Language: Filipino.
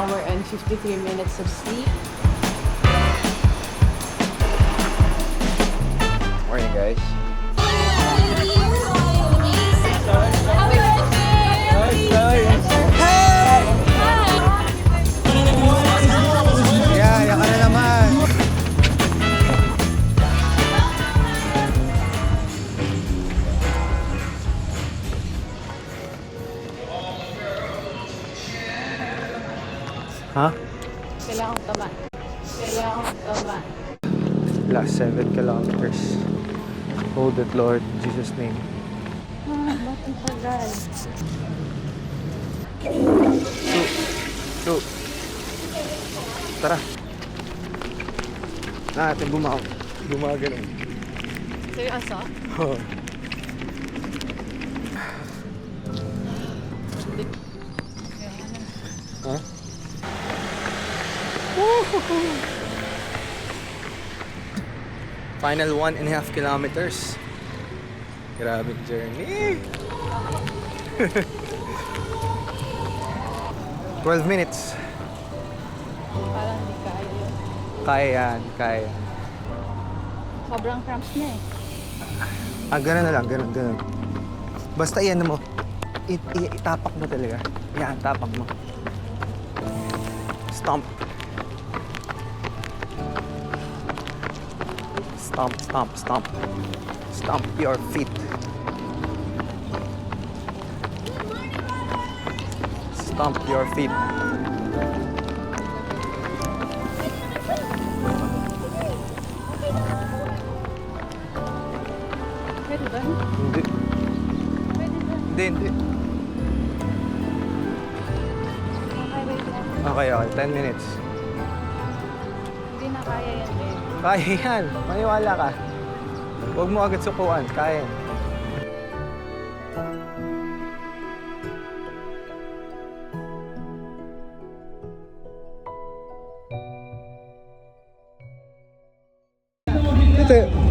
hour and 53 minutes of sleep. Morning, guys. Yeah, yan ka na naman. Ha? Kailangan ko tama. Kailangan ko tama. Last 7 kilometers. Hold it, Lord, in Jesus' name. Ba't ang tagal? Two. Tara. Natin gumagano. Seryoso? Oh. Huh? Final 1.5 kilometers. Grabe journey. 12 minutes. Parang hindi kaya yun. Kaya yan, kaya. Sobrang cramps na eh. Ganun na lang, ganun. Basta iyan mo. Itapak mo talaga. Yan, tapak mo. Stomp. Stomp. Stomp your feet. Stomp your feet. Pwede ba? Hindi. Pwede ba? Hindi. Okay, wait lang. Okay. 10 minutes. Hindi na kaya yan eh. Kaya yan. Maniwala ka. Huwag mo agad sukuan. Kaya yan. Ito,